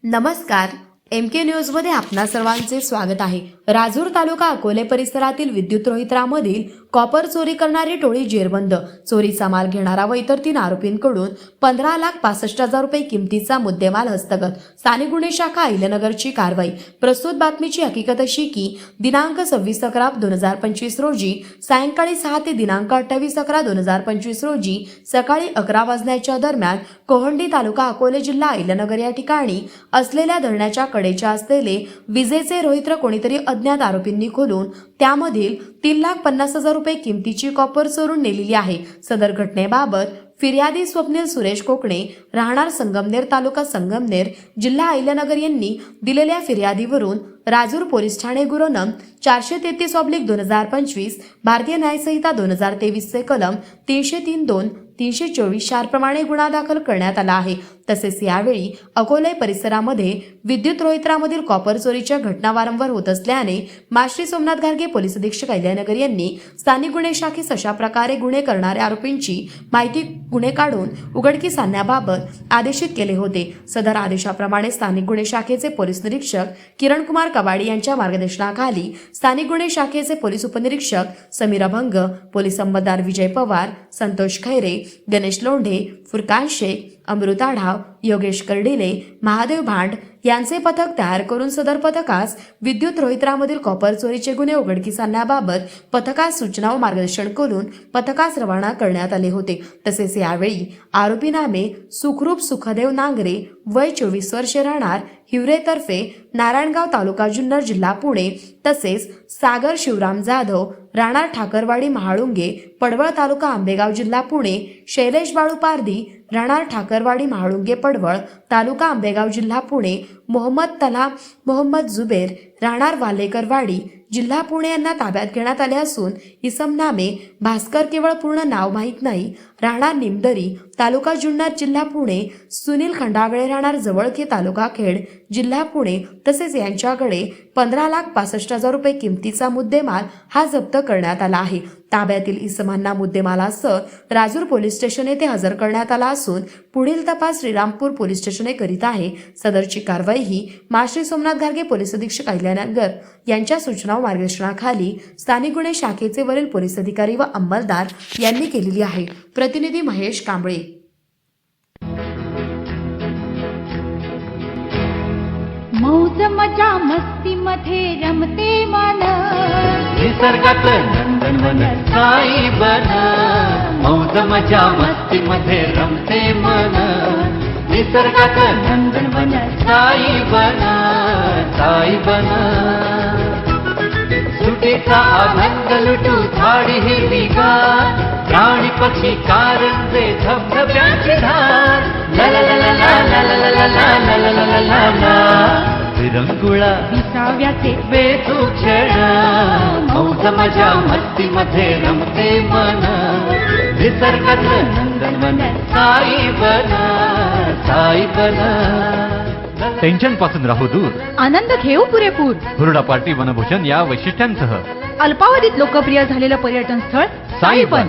नमस्कार, MK news मध्ये आपणा सर्वांचे स्वागत आहे। राजूर तालुका अकोले परिसरातील विद्युत रोहित्रामधील कॉपर चोरी करणारी टोळी जेरबंद। चोरीचा माल घेणारा व इतर 3 आरोपींकडून 15,65,000 रुपये किमतीचा मुद्देमाल हस्तगत। स्थानिक गुन्हे शाखा अहिल्यानगरची कारवाई। प्रस्तुत बातमीची हकीकत अशी की दिनांक 26/11/2025 रोजी सायंकाळी 6 ते दिनांक 28/11/2025 रोजी सकाळी 11 वाजण्याच्या दरम्यान कोहंडी तालुका अकोले जिल्हा अहिल्यानगर या ठिकाणी असलेल्या धरणाच्या कडेच्या असलेले विजेचे रोहित्र कोणीतरी अज्ञात आरोपींनी खोलून त्यामधील 3,50,000 रुपये किमतीची कॉपर चोरून नेलेली आहे। सदर घटनेबाबत फिर्यादी स्वप्नील सुरेश कोकणे राहणार संगमनेर तालुका संगमनेर जिल्हा अहिल्यानगर यांनी दिलेल्या फिर्यादीवरून राजूर पोलीस ठाणे गुन्हा नं 433/2025 भारतीय न्याय संहिता 2023 चे कलम 303(2) 324 प्रमाणे गुन्हा दाखल करण्यात आला आहे। तसेच यावेळी अकोले परिसरामध्ये विद्युत रोहित्रामधील कॉपर चोरीच्या घटना वारंवार होत असल्याने माश्री सोमनाथ घारगे पोलीस अधीक्षक अहिल्यानगर यांनी स्थानिक गुन्हे शाखेस अशा प्रकारे गुन्हे करणाऱ्या आरोपींची माहिती गुन्हे काढून उघडकीस आणण्याबाबत आदेशित केले होते। सदर आदेशाप्रमाणे स्थानिक गुन्हे शाखेचे पोलीस निरीक्षक किरण कुमार कवाडी यांच्या मार्गदर्शनाखाली स्थानिक गुन्हे शाखेचे पोलीस उपनिरीक्षक समीर अभंग, पोलीस अंमलदार विजय पवार, संतोष खैरे, गणेश लोंढे, फुरकान शेख, अमृता आढाव, योगेश कर्डिले, महादेव भांड यांचे पथक तयार करून सदर पथकास विद्युत रोहित्रामधील कॉपर चोरीचे गुन्हे उघडकीस आणण्याबाबत पथकास सूचना व मार्गदर्शन करून पथकास रवाना करण्यात आले होते। तसेच यावेळी आरोपी नामे सुखरूप सुखदेव नांगरे वय 24 वर्षे राहणार हिवरेतर्फे नारायणगाव तालुका जुन्नर जिल्हा पुणे, तसेच सागर शिवराम जाधव राहणार ठाकरवाडी महाळुंगे पडवळ तालुका आंबेगाव जिल्हा पुणे, शैलेश बाळू पारधी राहणार ठाकरवाडी महाळुंगे पडवळ तालुका आंबेगाव जिल्हा पुणे, मोहम्मद तला मोहम्मद जुबेर राहणार वालेकरवाडी जिल्हा पुणे यांना ताब्यात घेण्यात आले असून इसम नामे भास्कर केवळ पूर्ण नाव माहीत नाही राहणार निमदरी तालुका जुन्नर जिल्हा पुणे, सुनील खंडागळे राहणार जवळखे तालुका खेड जिल्हा पुणे, तसेच यांच्याकडे 15,65,000 रुपये किमतीचा मुद्देमाल हा जप्त करण्यात आला आहे। ताब्यातील इसमांना मुद्देमालासह राजूर पोलीस स्टेशन येथे हजर करण्यात आला असून पुढील तपास श्रीरामपूर पोलीस स्टेशन करीत आहे। सदरची कारवाई ही माश्री सोमनाथ घारगे पोलीस अधीक्षक अहिल्यानगर यांच्या सूचना व मार्गदर्शनाखाली स्थानिक गुन्हे शाखेचे वरील पोलीस अधिकारी व अंमलदार यांनी केलेली आहे। प्रतिनिधी महेश कांबळे। मौज मजा मस्ती मध्ये रमते मन, निसर्गात नंदनवन साई बन। मौज मजा मस्ती मध्ये रमते मन, निसर्गात नंदनवन साई बन, साई बन। सुटेचा आनंद लुटू झाडी हिरवीगार, प्राणी पक्षी कारंजे धबधब्याची धार, ला ला ला ला ला ला ला ला ला ला ला ला ला ला। विरंगुळा विसाव्याचे बेतू क्षण, मौज मजा मस्ती मध्ये रमते मन, निसर्गात नंदनवन साई बन, साई बन। टेन्शन पासून राहू दूर, आनंद घेऊ पुरेपूर। हुरडा पार्टी वनभोजन या वैशिष्ट्यांसह अल्पावधीत लोकप्रिय झालेलं पर्यटन स्थळ साईबन।